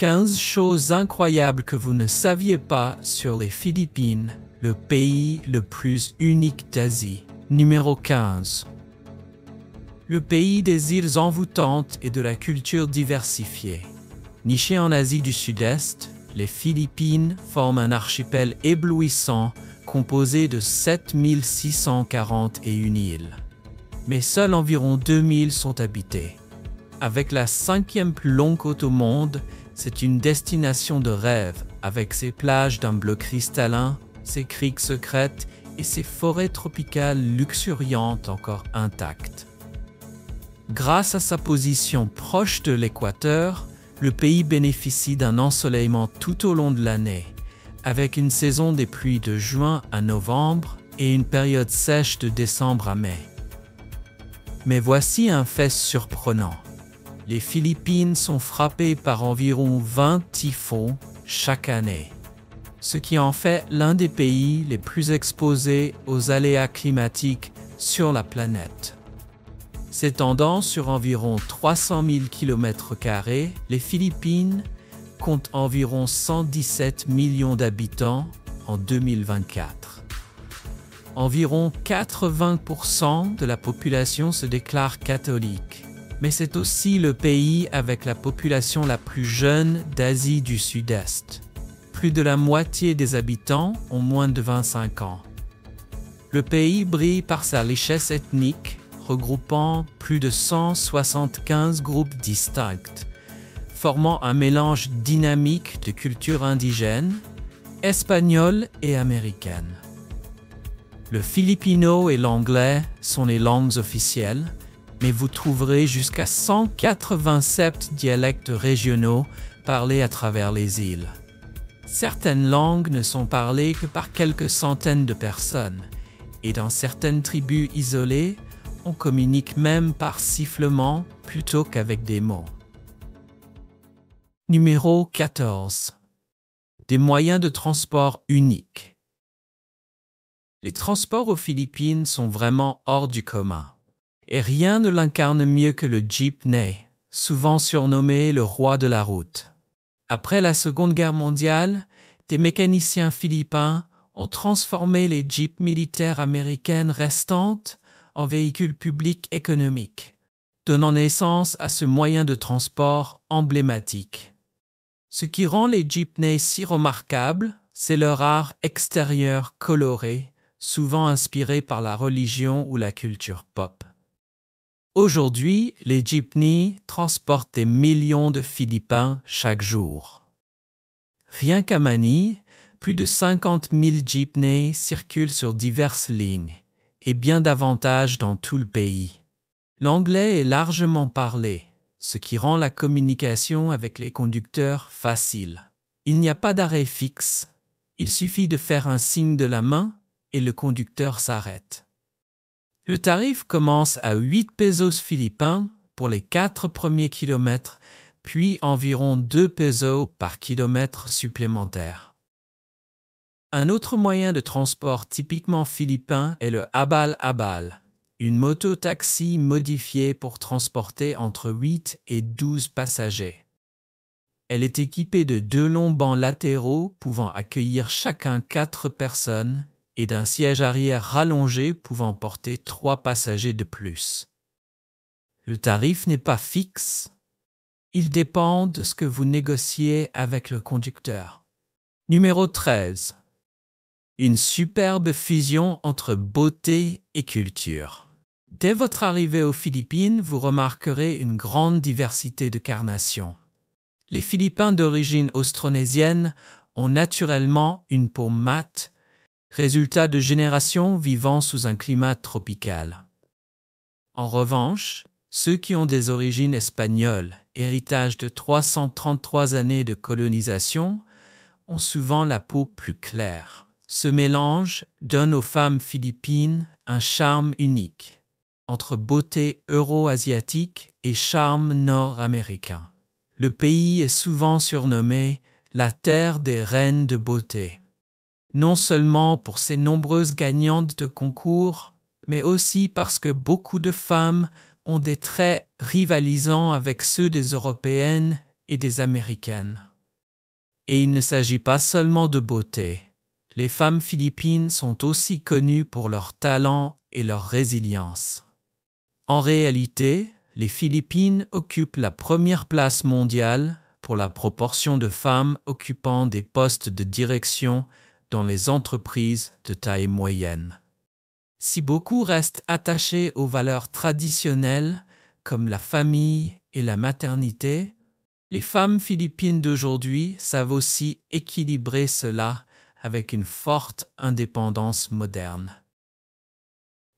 15 choses incroyables que vous ne saviez pas sur les Philippines, le pays le plus unique d'Asie. Numéro 15. Le pays des îles envoûtantes et de la culture diversifiée. Nichées en Asie du Sud-Est, les Philippines forment un archipel éblouissant composé de 7641 îles. Mais seuls environ 2000 sont habitées. Avec la 5e plus longue côte au monde, c'est une destination de rêve avec ses plages d'un bleu cristallin, ses criques secrètes et ses forêts tropicales luxuriantes encore intactes. Grâce à sa position proche de l'équateur, le pays bénéficie d'un ensoleillement tout au long de l'année, avec une saison des pluies de juin à novembre et une période sèche de décembre à mai. Mais voici un fait surprenant. Les Philippines sont frappées par environ 20 typhons chaque année, ce qui en fait l'un des pays les plus exposés aux aléas climatiques sur la planète. S'étendant sur environ 300 000 km², les Philippines comptent environ 117 millions d'habitants en 2024. Environ 80% de la population se déclare catholique, mais c'est aussi le pays avec la population la plus jeune d'Asie du Sud-Est. Plus de la moitié des habitants ont moins de 25 ans. Le pays brille par sa richesse ethnique, regroupant plus de 175 groupes distincts, formant un mélange dynamique de cultures indigènes, espagnoles et américaines. Le filipino et l'anglais sont les langues officielles, mais vous trouverez jusqu'à 187 dialectes régionaux parlés à travers les îles. Certaines langues ne sont parlées que par quelques centaines de personnes, et dans certaines tribus isolées, on communique même par sifflement plutôt qu'avec des mots. Numéro 14. Des moyens de transport uniques. Les transports aux Philippines sont vraiment hors du commun. Et rien ne l'incarne mieux que le jeepney, souvent surnommé le roi de la route. Après la Seconde Guerre mondiale, des mécaniciens philippins ont transformé les jeeps militaires américaines restantes en véhicules publics économiques, donnant naissance à ce moyen de transport emblématique. Ce qui rend les jeepneys si remarquables, c'est leur art extérieur coloré, souvent inspiré par la religion ou la culture pop. Aujourd'hui, les jeepneys transportent des millions de Philippins chaque jour. Rien qu'à Manille, plus de 50 000 jeepneys circulent sur diverses lignes, et bien davantage dans tout le pays. L'anglais est largement parlé, ce qui rend la communication avec les conducteurs facile. Il n'y a pas d'arrêt fixe. Il suffit de faire un signe de la main et le conducteur s'arrête. Le tarif commence à 8 pesos philippins pour les 4 premiers kilomètres, puis environ 2 pesos par kilomètre supplémentaire. Un autre moyen de transport typiquement philippin est le abal-abal, une moto-taxi modifiée pour transporter entre 8 et 12 passagers. Elle est équipée de 2 longs bancs latéraux pouvant accueillir chacun 4 personnes et d'un siège arrière rallongé pouvant porter 3 passagers de plus. Le tarif n'est pas fixe. Il dépend de ce que vous négociez avec le conducteur. Numéro 13. Une superbe fusion entre beauté et culture. Dès votre arrivée aux Philippines, vous remarquerez une grande diversité de carnations. Les Philippins d'origine austronésienne ont naturellement une peau mate, résultat de générations vivant sous un climat tropical. En revanche, ceux qui ont des origines espagnoles, héritage de 333 années de colonisation, ont souvent la peau plus claire. Ce mélange donne aux femmes philippines un charme unique, entre beauté euro-asiatique et charme nord-américain. Le pays est souvent surnommé la terre des reines de beauté. Non seulement pour ses nombreuses gagnantes de concours, mais aussi parce que beaucoup de femmes ont des traits rivalisants avec ceux des Européennes et des Américaines. Et il ne s'agit pas seulement de beauté. Les femmes philippines sont aussi connues pour leur talent et leur résilience. En réalité, les Philippines occupent la première place mondiale pour la proportion de femmes occupant des postes de direction dans les entreprises de taille moyenne. Si beaucoup restent attachés aux valeurs traditionnelles comme la famille et la maternité, les femmes philippines d'aujourd'hui savent aussi équilibrer cela avec une forte indépendance moderne.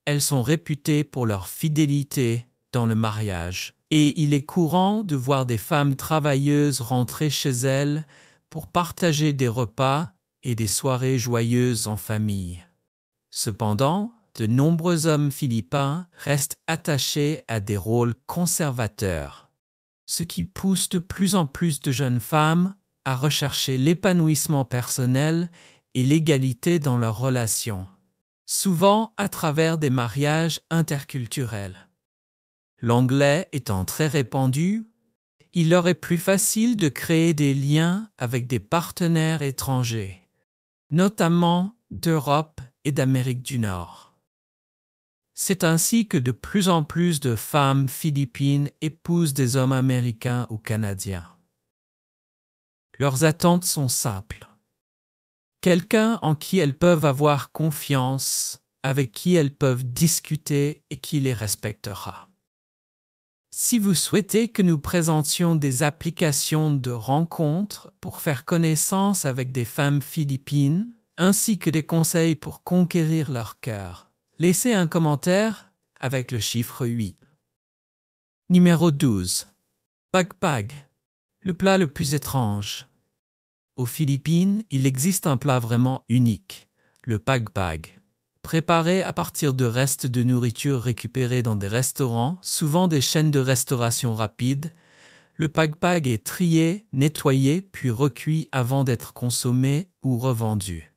Elles sont réputées pour leur fidélité dans le mariage, et il est courant de voir des femmes travailleuses rentrer chez elles pour partager des repas et des soirées joyeuses en famille. Cependant, de nombreux hommes philippins restent attachés à des rôles conservateurs, ce qui pousse de plus en plus de jeunes femmes à rechercher l'épanouissement personnel et l'égalité dans leurs relations, souvent à travers des mariages interculturels. L'anglais étant très répandu, il leur est plus facile de créer des liens avec des partenaires étrangers, notamment d'Europe et d'Amérique du Nord. C'est ainsi que de plus en plus de femmes philippines épousent des hommes américains ou canadiens. Leurs attentes sont simples. Quelqu'un en qui elles peuvent avoir confiance, avec qui elles peuvent discuter et qui les respectera. Si vous souhaitez que nous présentions des applications de rencontres pour faire connaissance avec des femmes philippines, ainsi que des conseils pour conquérir leur cœur, laissez un commentaire avec le chiffre 8. Numéro 12. Pagpag, le plat le plus étrange. Aux Philippines, il existe un plat vraiment unique, le pagpag. Préparé à partir de restes de nourriture récupérés dans des restaurants, souvent des chaînes de restauration rapide, le pagpag est trié, nettoyé puis recuit avant d'être consommé ou revendu.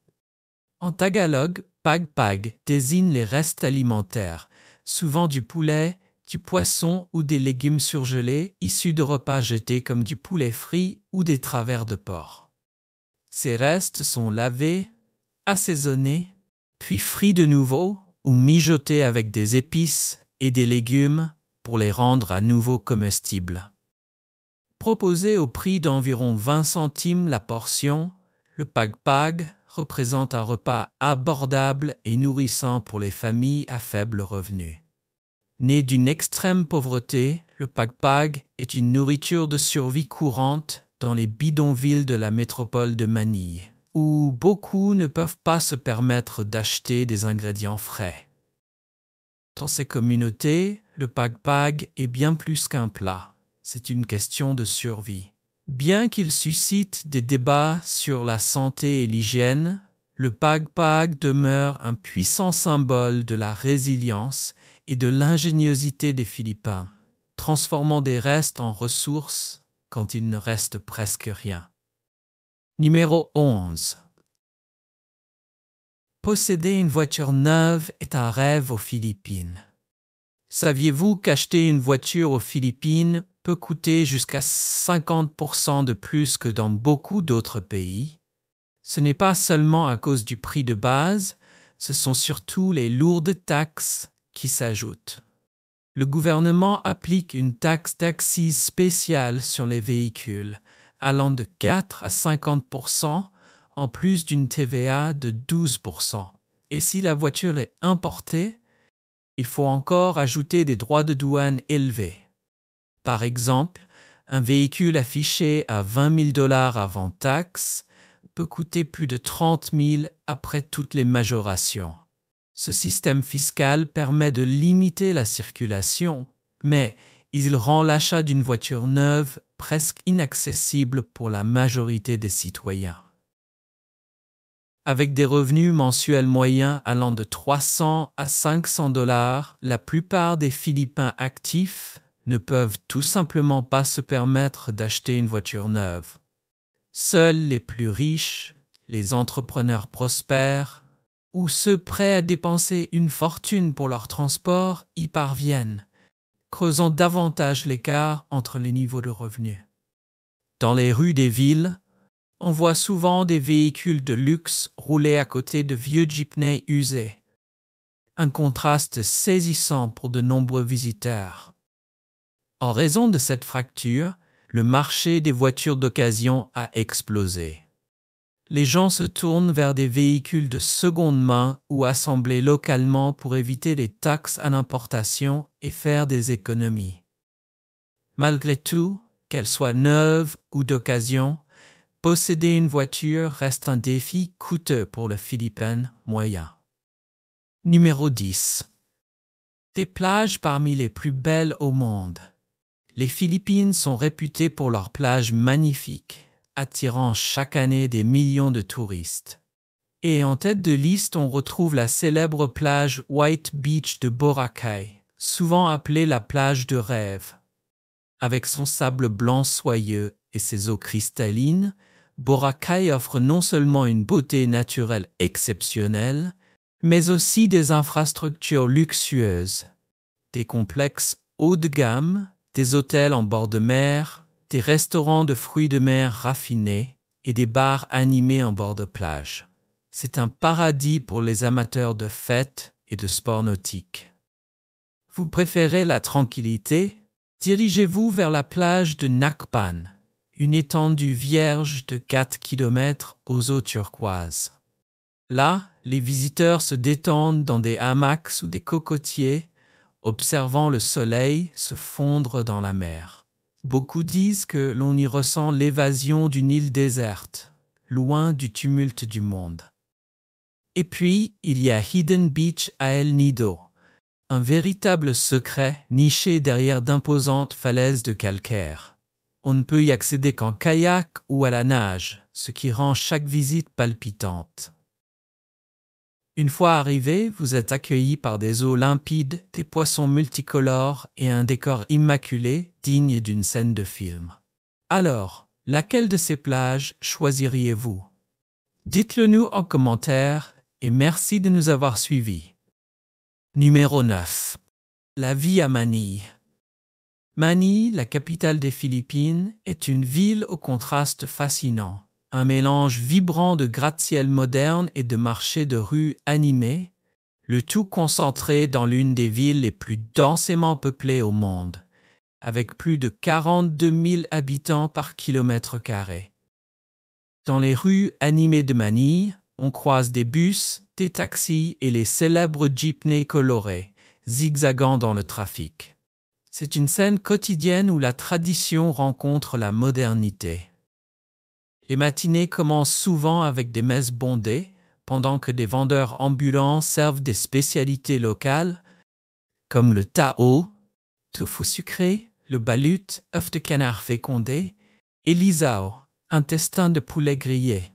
En tagalog, pagpag désigne les restes alimentaires, souvent du poulet, du poisson ou des légumes surgelés issus de repas jetés comme du poulet frit ou des travers de porc. Ces restes sont lavés, assaisonnés, puis frits de nouveau ou mijotés avec des épices et des légumes pour les rendre à nouveau comestibles. Proposé au prix d'environ 20 centimes la portion, le pagpag représente un repas abordable et nourrissant pour les familles à faible revenu. Né d'une extrême pauvreté, le pagpag est une nourriture de survie courante dans les bidonvilles de la métropole de Manille, où beaucoup ne peuvent pas se permettre d'acheter des ingrédients frais. Dans ces communautés, le pagpag est bien plus qu'un plat, c'est une question de survie. Bien qu'il suscite des débats sur la santé et l'hygiène, le pagpag demeure un puissant symbole de la résilience et de l'ingéniosité des Philippins, transformant des restes en ressources quand il ne reste presque rien. Numéro 11. Posséder une voiture neuve est un rêve aux Philippines. Saviez-vous qu'acheter une voiture aux Philippines peut coûter jusqu'à 50% de plus que dans beaucoup d'autres pays? Ce n'est pas seulement à cause du prix de base, ce sont surtout les lourdes taxes qui s'ajoutent. Le gouvernement applique une taxe d'accise spéciale sur les véhicules, allant de 4 à 50%, en plus d'une TVA de 12%. Et si la voiture est importée, il faut encore ajouter des droits de douane élevés. Par exemple, un véhicule affiché à 20 000 $ avant taxe peut coûter plus de 30 000 après toutes les majorations. Ce système fiscal permet de limiter la circulation, mais il rend l'achat d'une voiture neuve presque inaccessible pour la majorité des citoyens. Avec des revenus mensuels moyens allant de 300 à 500 $, la plupart des Philippins actifs ne peuvent tout simplement pas se permettre d'acheter une voiture neuve. Seuls les plus riches, les entrepreneurs prospères, ou ceux prêts à dépenser une fortune pour leur transport y parviennent, creusant davantage l'écart entre les niveaux de revenus. Dans les rues des villes, On voit souvent des véhicules de luxe rouler à côté de vieux jeepneys usés. Un contraste saisissant pour de nombreux visiteurs. En raison de cette fracture, le marché des voitures d'occasion a explosé. Les gens se tournent vers des véhicules de seconde main ou assemblés localement pour éviter les taxes à l'importation et faire des économies. Malgré tout, qu'elle soit neuve ou d'occasion, posséder une voiture reste un défi coûteux pour le Philippin moyen. Numéro 10. Des plages parmi les plus belles au monde. Les Philippines sont réputées pour leurs plages magnifiques, attirant chaque année des millions de touristes. Et en tête de liste, on retrouve la célèbre plage White Beach de Boracay, souvent appelée la plage de rêve. Avec son sable blanc soyeux et ses eaux cristallines, Boracay offre non seulement une beauté naturelle exceptionnelle, mais aussi des infrastructures luxueuses, des complexes haut de gamme, des hôtels en bord de mer, des restaurants de fruits de mer raffinés et des bars animés en bord de plage. C'est un paradis pour les amateurs de fêtes et de sports nautiques. Vous préférez la tranquillité? Dirigez-vous vers la plage de Nakpan, une étendue vierge de 4 km aux eaux turquoises. Là, les visiteurs se détendent dans des hamacs ou des cocotiers, observant le soleil se fondre dans la mer. Beaucoup disent que l'on y ressent l'évasion d'une île déserte, loin du tumulte du monde. Et puis, il y a Hidden Beach à El Nido, un véritable secret niché derrière d'imposantes falaises de calcaire. On ne peut y accéder qu'en kayak ou à la nage, ce qui rend chaque visite palpitante. Une fois arrivé, vous êtes accueilli par des eaux limpides, des poissons multicolores et un décor immaculé digne d'une scène de film. Alors, laquelle de ces plages choisiriez-vous? Dites-le nous en commentaire et merci de nous avoir suivis. Numéro 9. La vie à Manille. Manille, la capitale des Philippines, est une ville au contraste fascinant. Un mélange vibrant de gratte-ciel moderne et de marchés de rue animés, le tout concentré dans l'une des villes les plus densément peuplées au monde, avec plus de 42 000 habitants par kilomètre carré. Dans les rues animées de Manille, on croise des bus, des taxis et les célèbres jeepneys colorés, zigzagant dans le trafic. C'est une scène quotidienne où la tradition rencontre la modernité. Les matinées commencent souvent avec des messes bondées, pendant que des vendeurs ambulants servent des spécialités locales, comme le tao, tofu sucré, le balut, œuf de canard fécondé, et l'isao, intestin de poulet grillé.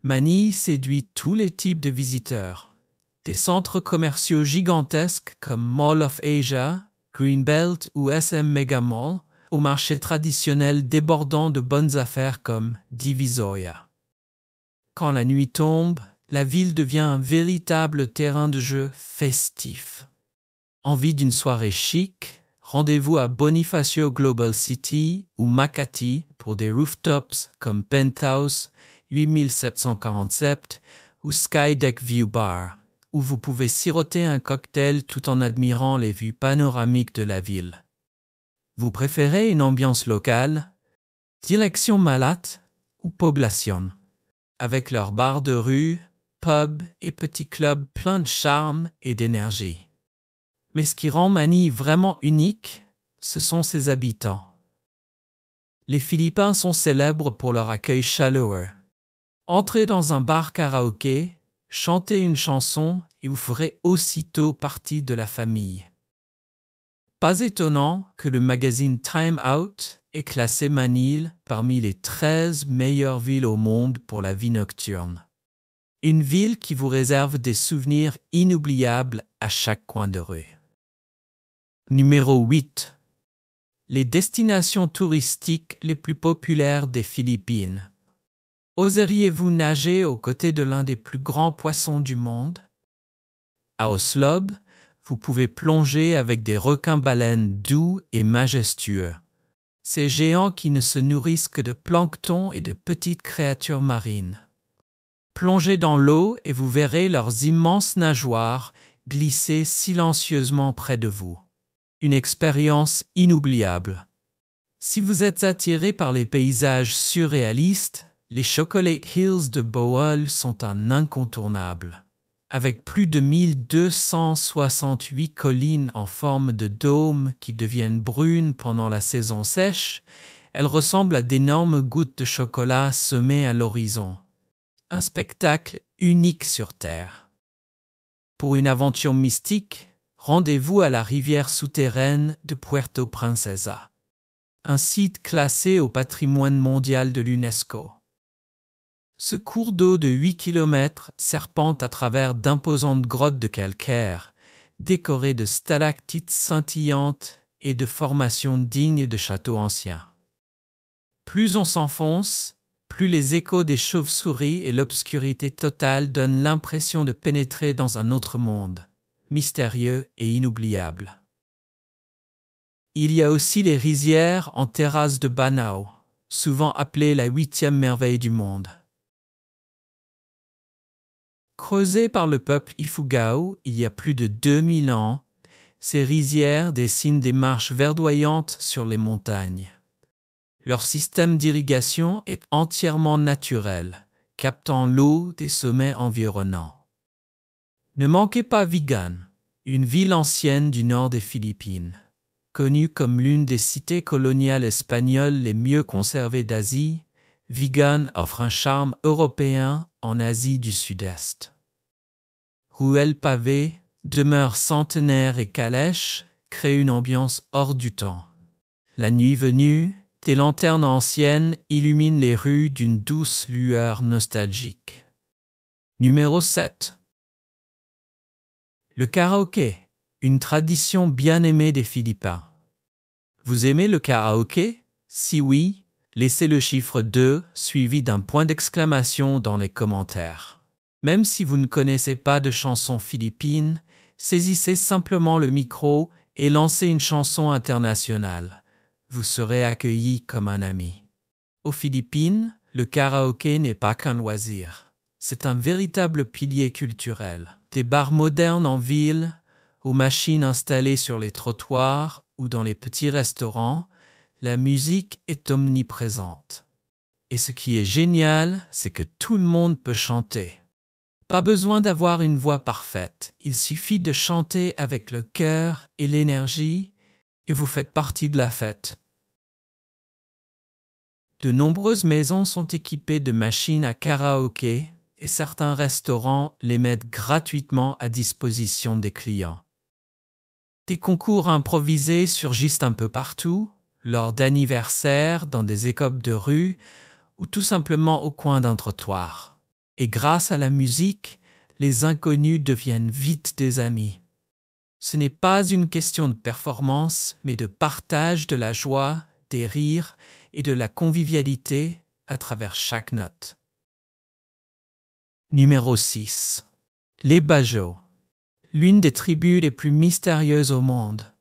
Manille séduit tous les types de visiteurs. Des centres commerciaux gigantesques comme Mall of Asia, Greenbelt ou SM Mega Mall, au marché traditionnel débordant de bonnes affaires comme Divisoria. Quand la nuit tombe, la ville devient un véritable terrain de jeu festif. Envie d'une soirée chic? Rendez-vous à Bonifacio Global City ou Makati pour des rooftops comme Penthouse 8747 ou Skydeck View Bar, où vous pouvez siroter un cocktail tout en admirant les vues panoramiques de la ville. Vous préférez une ambiance locale? Direction Malat ou Poblacion, avec leurs bars de rue, pubs et petits clubs pleins de charme et d'énergie. Mais ce qui rend Manille vraiment unique, ce sont ses habitants. Les Philippins sont célèbres pour leur accueil chaleureux. Entrez dans un bar karaoké, chantez une chanson et vous ferez aussitôt partie de la famille. Pas étonnant que le magazine Time Out ait classé Manille parmi les 13 meilleures villes au monde pour la vie nocturne. Une ville qui vous réserve des souvenirs inoubliables à chaque coin de rue. Numéro 8. Les destinations touristiques les plus populaires des Philippines. Oseriez-vous nager aux côtés de l'un des plus grands poissons du monde? À Oslob, vous pouvez plonger avec des requins-baleines doux et majestueux. ces géants qui ne se nourrissent que de plancton et de petites créatures marines. Plongez dans l'eau et vous verrez leurs immenses nageoires glisser silencieusement près de vous. Une expérience inoubliable. Si vous êtes attiré par les paysages surréalistes, les Chocolate Hills de Bohol sont un incontournable. Avec plus de 1268 collines en forme de dôme qui deviennent brunes pendant la saison sèche, elles ressemblent à d'énormes gouttes de chocolat semées à l'horizon. Un spectacle unique sur Terre. Pour une aventure mystique, rendez-vous à la rivière souterraine de Puerto Princesa, un site classé au patrimoine mondial de l'UNESCO. Ce cours d'eau de 8 km serpente à travers d'imposantes grottes de calcaire, décorées de stalactites scintillantes et de formations dignes de châteaux anciens. Plus on s'enfonce, plus les échos des chauves-souris et l'obscurité totale donnent l'impression de pénétrer dans un autre monde, mystérieux et inoubliable. Il y a aussi les rizières en terrasse de Banao, souvent appelées la 8e merveille du monde. Creusées par le peuple Ifugao il y a plus de 2000 ans, ces rizières dessinent des marches verdoyantes sur les montagnes. Leur système d'irrigation est entièrement naturel, captant l'eau des sommets environnants. Ne manquez pas Vigan, une ville ancienne du nord des Philippines, connue comme l'une des cités coloniales espagnoles les mieux conservées d'Asie. Vigan offre un charme européen en Asie du Sud-Est. Ruelles pavées, demeures centenaires et calèches créent une ambiance hors du temps. La nuit venue, des lanternes anciennes illuminent les rues d'une douce lueur nostalgique. Numéro 7. Le karaoké, une tradition bien aimée des Philippins. Vous aimez le karaoké? Si oui, laissez le chiffre 2 suivi d'un point d'exclamation dans les commentaires. Même si vous ne connaissez pas de chansons philippines, saisissez simplement le micro et lancez une chanson internationale. Vous serez accueilli comme un ami. Aux Philippines, le karaoké n'est pas qu'un loisir. C'est un véritable pilier culturel. Des bars modernes en ville, aux machines installées sur les trottoirs ou dans les petits restaurants, la musique est omniprésente. Et ce qui est génial, c'est que tout le monde peut chanter. Pas besoin d'avoir une voix parfaite, il suffit de chanter avec le cœur et l'énergie et vous faites partie de la fête. De nombreuses maisons sont équipées de machines à karaoké et certains restaurants les mettent gratuitement à disposition des clients. Des concours improvisés surgissent un peu partout, lors d'anniversaires, dans des écopes de rue ou tout simplement au coin d'un trottoir. Et grâce à la musique, les inconnus deviennent vite des amis. Ce n'est pas une question de performance, mais de partage de la joie, des rires et de la convivialité à travers chaque note. Numéro 6. Les Bajau, l'une des tribus les plus mystérieuses au monde.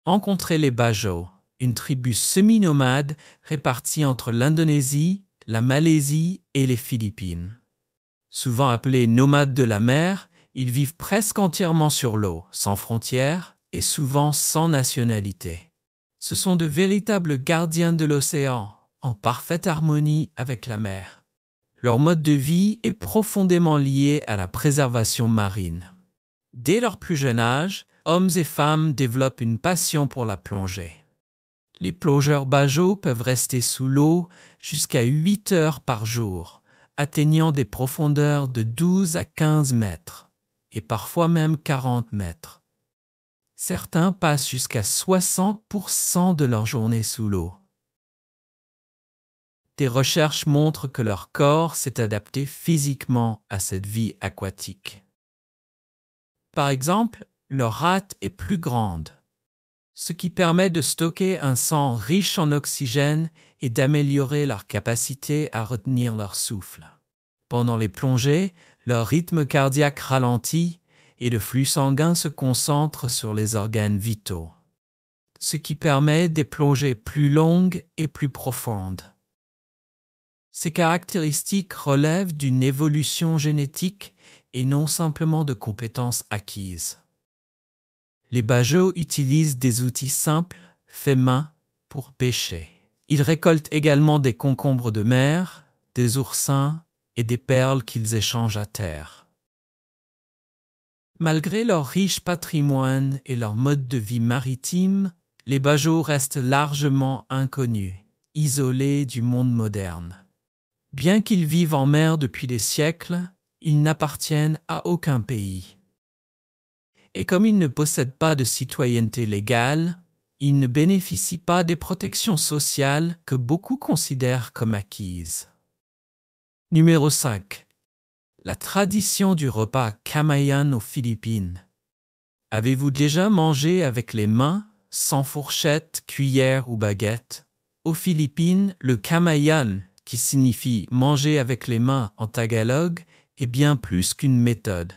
Rencontrez les Bajau, une tribu semi-nomade répartie entre l'Indonésie, la Malaisie et les Philippines. Souvent appelés nomades de la mer, ils vivent presque entièrement sur l'eau, sans frontières et souvent sans nationalité. Ce sont de véritables gardiens de l'océan, en parfaite harmonie avec la mer. Leur mode de vie est profondément lié à la préservation marine. Dès leur plus jeune âge, hommes et femmes développent une passion pour la plongée. Les plongeurs Bajau peuvent rester sous l'eau jusqu'à 8 heures par jour, atteignant des profondeurs de 12 à 15 mètres, et parfois même 40 mètres. Certains passent jusqu'à 60% de leur journée sous l'eau. Des recherches montrent que leur corps s'est adapté physiquement à cette vie aquatique. Par exemple, leur rate est plus grande, ce qui permet de stocker un sang riche en oxygène et d'améliorer leur capacité à retenir leur souffle. Pendant les plongées, leur rythme cardiaque ralentit et le flux sanguin se concentre sur les organes vitaux. ce qui permet des plongées plus longues et plus profondes. Ces caractéristiques relèvent d'une évolution génétique et non simplement de compétences acquises. Les Bajau utilisent des outils simples, faits main, pour pêcher. Ils récoltent également des concombres de mer, des oursins et des perles qu'ils échangent à terre. Malgré leur riche patrimoine et leur mode de vie maritime, les Bajau restent largement inconnus, isolés du monde moderne. Bien qu'ils vivent en mer depuis des siècles, ils n'appartiennent à aucun pays. Et comme ils ne possèdent pas de citoyenneté légale, ils ne bénéficient pas des protections sociales que beaucoup considèrent comme acquises. Numéro 5. La tradition du repas Kamayan aux Philippines. Avez-vous déjà mangé avec les mains, sans fourchette, cuillère ou baguette? Aux Philippines, le Kamayan, qui signifie manger avec les mains en tagalog, est bien plus qu'une méthode.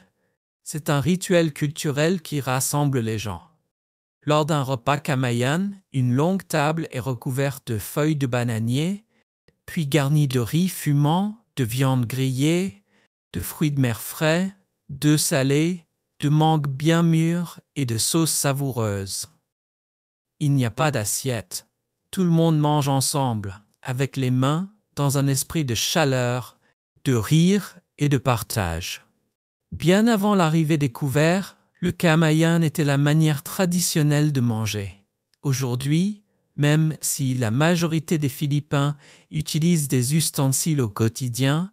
C'est un rituel culturel qui rassemble les gens. Lors d'un repas Kamayan, une longue table est recouverte de feuilles de bananier, puis garnie de riz fumant, de viande grillée, de fruits de mer frais, d'œufs salés, de mangue bien mûre et de sauces savoureuses. Il n'y a pas d'assiette. Tout le monde mange ensemble, avec les mains, dans un esprit de chaleur, de rire et de partage. Bien avant l'arrivée des couverts, le Kamayan était la manière traditionnelle de manger. Aujourd'hui, même si la majorité des Philippins utilisent des ustensiles au quotidien,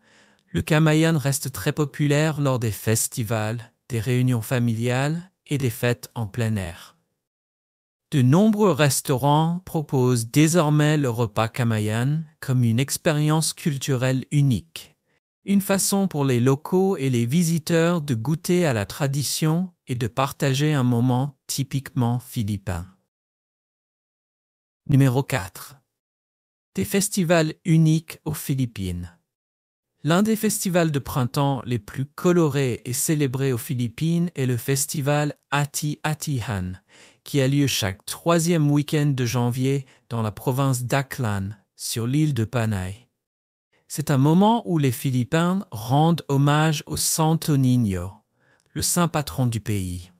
le Kamayan reste très populaire lors des festivals, des réunions familiales et des fêtes en plein air. De nombreux restaurants proposent désormais le repas Kamayan comme une expérience culturelle unique. Une façon pour les locaux et les visiteurs de goûter à la tradition et de partager un moment typiquement philippin. Numéro 4. Des festivals uniques aux Philippines. L'un des festivals de printemps les plus colorés et célébrés aux Philippines est le festival Ati-Atihan, qui a lieu chaque 3e week-end de janvier dans la province d'Aklan, sur l'île de Panay. C'est un moment où les Philippins rendent hommage au Santo Niño, le saint patron du pays.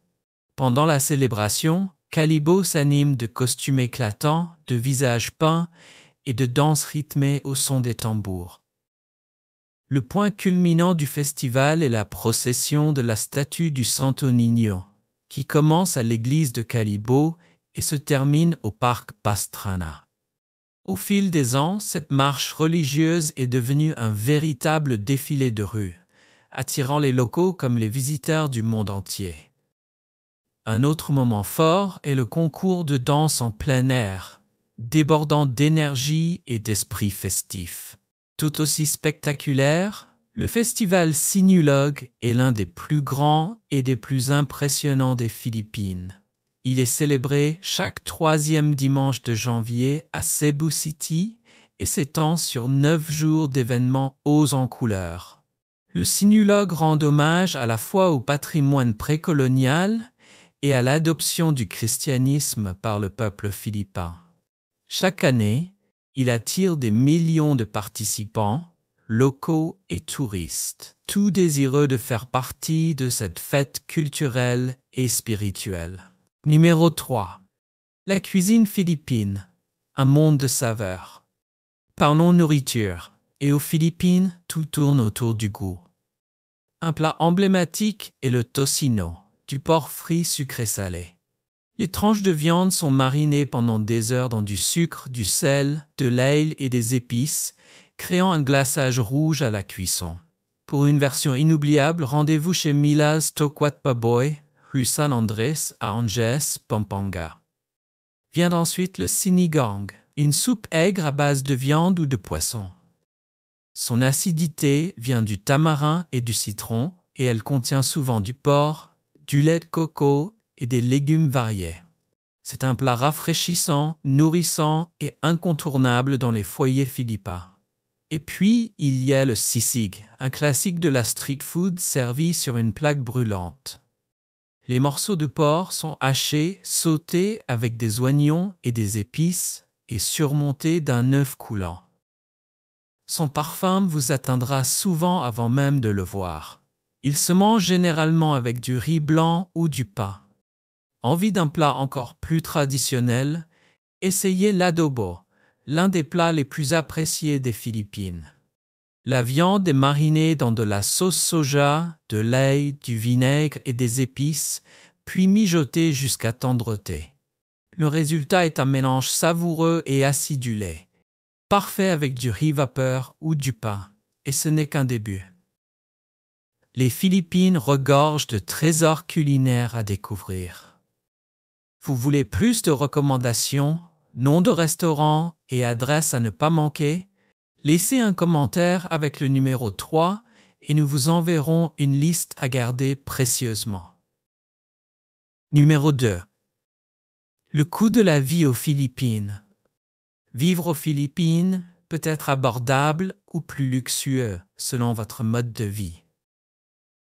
Pendant la célébration, Calibo s'anime de costumes éclatants, de visages peints et de danses rythmées au son des tambours. Le point culminant du festival est la procession de la statue du Santo Niño, qui commence à l'église de Calibo et se termine au parc Pastrana. Au fil des ans, cette marche religieuse est devenue un véritable défilé de rue, attirant les locaux comme les visiteurs du monde entier. Un autre moment fort est le concours de danse en plein air, débordant d'énergie et d'esprit festif. Tout aussi spectaculaire, le festival Sinulog est l'un des plus grands et des plus impressionnants des Philippines. Il est célébré chaque 3e dimanche de janvier à Cebu City et s'étend sur 9 jours d'événements hauts en couleurs. Le Sinulog rend hommage à la fois au patrimoine précolonial et à l'adoption du christianisme par le peuple philippin. Chaque année, il attire des millions de participants, locaux et touristes, tous désireux de faire partie de cette fête culturelle et spirituelle. Numéro 3. La cuisine philippine, un monde de saveurs. Parlons nourriture, et aux Philippines, tout tourne autour du goût. Un plat emblématique est le tocino, du porc frit sucré-salé. Les tranches de viande sont marinées pendant des heures dans du sucre, du sel, de l'ail et des épices, créant un glaçage rouge à la cuisson. Pour une version inoubliable, rendez-vous chez Mila's Tokwat Baboy, rue San Andrés à Angeles, Pampanga. Vient ensuite le sinigang, une soupe aigre à base de viande ou de poisson. Son acidité vient du tamarin et du citron, et elle contient souvent du porc, du lait de coco et des légumes variés. C'est un plat rafraîchissant, nourrissant et incontournable dans les foyers philippins. Et puis, il y a le sisig, un classique de la street food servi sur une plaque brûlante. Les morceaux de porc sont hachés, sautés avec des oignons et des épices et surmontés d'un œuf coulant. Son parfum vous atteindra souvent avant même de le voir. Il se mange généralement avec du riz blanc ou du pain. Envie d'un plat encore plus traditionnel? Essayez l'adobo, l'un des plats les plus appréciés des Philippines. La viande est marinée dans de la sauce soja, de l'ail, du vinaigre et des épices, puis mijotée jusqu'à tendreté. Le résultat est un mélange savoureux et acidulé, parfait avec du riz vapeur ou du pain, et ce n'est qu'un début. Les Philippines regorgent de trésors culinaires à découvrir. Vous voulez plus de recommandations, noms de restaurants et adresses à ne pas manquer? Laissez un commentaire avec le numéro 3 et nous vous enverrons une liste à garder précieusement. Numéro 2. Le coût de la vie aux Philippines. Vivre aux Philippines peut être abordable ou plus luxueux selon votre mode de vie.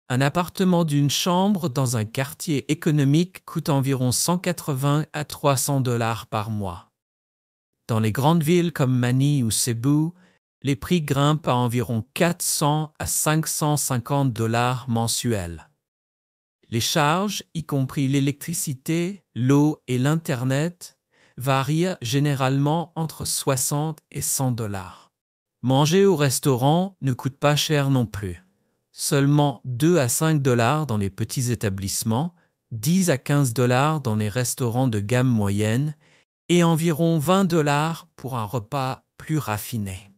Un appartement d'une chambre dans un quartier économique coûte environ 180 à 300 $ par mois. Dans les grandes villes comme Manille ou Cebu, les prix grimpent à environ 400 à 550 $ mensuels. Les charges, y compris l'électricité, l'eau et l'Internet, varient généralement entre 60 et 100 $. Manger au restaurant ne coûte pas cher non plus. Seulement 2 à 5 $ dans les petits établissements, 10 à 15 $ dans les restaurants de gamme moyenne et environ 20 $ pour un repas plus raffiné.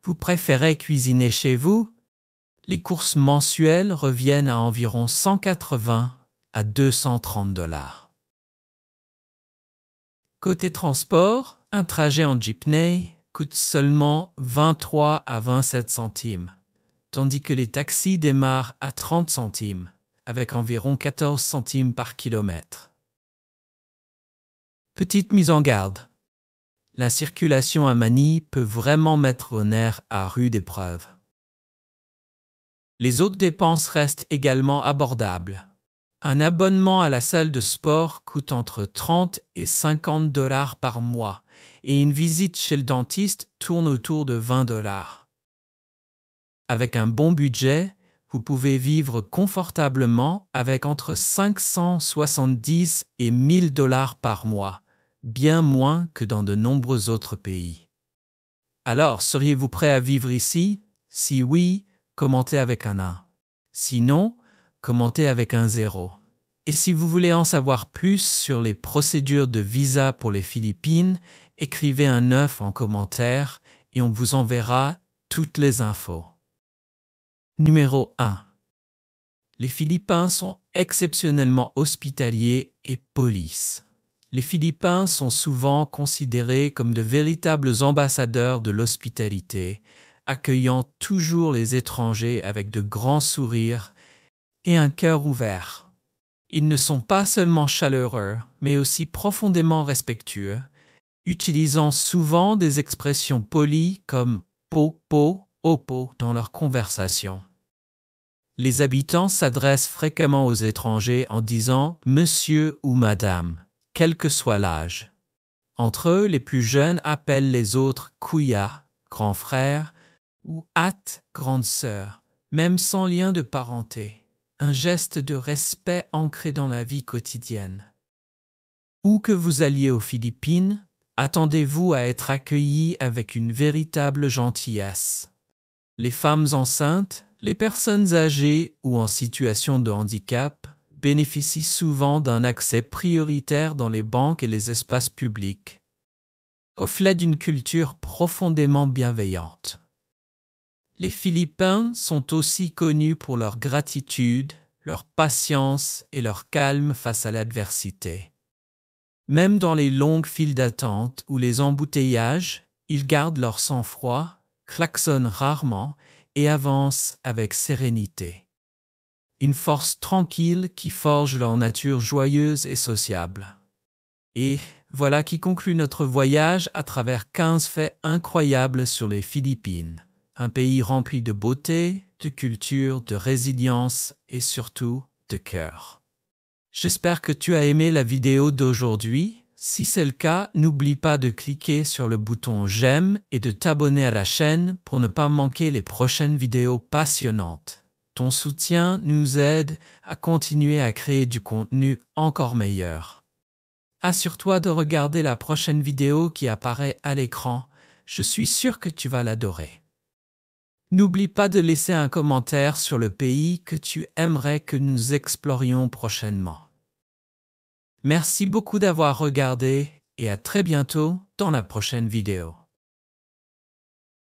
Vous préférez cuisiner chez vous? Les courses mensuelles reviennent à environ 180 à 230 $. Côté transport, un trajet en jeepney coûte seulement 23 à 27 centimes, tandis que les taxis démarrent à 30 centimes, avec environ 14 centimes par kilomètre. Petite mise en garde. La circulation à Manille peut vraiment mettre vos nerfs à rude épreuve. Les autres dépenses restent également abordables. Un abonnement à la salle de sport coûte entre 30 et 50 $ par mois et une visite chez le dentiste tourne autour de 20 $. Avec un bon budget, vous pouvez vivre confortablement avec entre 570 et 1000 $ par mois, bien moins que dans de nombreux autres pays. Alors, seriez-vous prêt à vivre ici? Si oui, commentez avec un 1. Sinon, commentez avec un 0. Et si vous voulez en savoir plus sur les procédures de visa pour les Philippines, écrivez un 9 en commentaire et on vous enverra toutes les infos. Numéro 1. Les Philippins sont exceptionnellement hospitaliers et polis. Les Philippins sont souvent considérés comme de véritables ambassadeurs de l'hospitalité, accueillant toujours les étrangers avec de grands sourires et un cœur ouvert. Ils ne sont pas seulement chaleureux, mais aussi profondément respectueux, utilisant souvent des expressions polies comme po, po, opo dans leur conversation. Les habitants s'adressent fréquemment aux étrangers en disant « monsieur » ou « madame », quel que soit l'âge. Entre eux, les plus jeunes appellent les autres « kuya », grand frère, ou « at », grande sœur, même sans lien de parenté, un geste de respect ancré dans la vie quotidienne. Où que vous alliez aux Philippines, attendez-vous à être accueillis avec une véritable gentillesse. Les femmes enceintes, les personnes âgées ou en situation de handicap bénéficient souvent d'un accès prioritaire dans les banques et les espaces publics, reflet d'une culture profondément bienveillante. Les Philippins sont aussi connus pour leur gratitude, leur patience et leur calme face à l'adversité. Même dans les longues files d'attente ou les embouteillages, ils gardent leur sang-froid, klaxonnent rarement et avancent avec sérénité. Une force tranquille qui forge leur nature joyeuse et sociable. Et voilà qui conclut notre voyage à travers 15 faits incroyables sur les Philippines. Un pays rempli de beauté, de culture, de résilience et surtout de cœur. J'espère que tu as aimé la vidéo d'aujourd'hui. Si c'est le cas, n'oublie pas de cliquer sur le bouton j'aime et de t'abonner à la chaîne pour ne pas manquer les prochaines vidéos passionnantes. Ton soutien nous aide à continuer à créer du contenu encore meilleur. Assure-toi de regarder la prochaine vidéo qui apparaît à l'écran. Je suis sûr que tu vas l'adorer. N'oublie pas de laisser un commentaire sur le pays que tu aimerais que nous explorions prochainement. Merci beaucoup d'avoir regardé et à très bientôt dans la prochaine vidéo.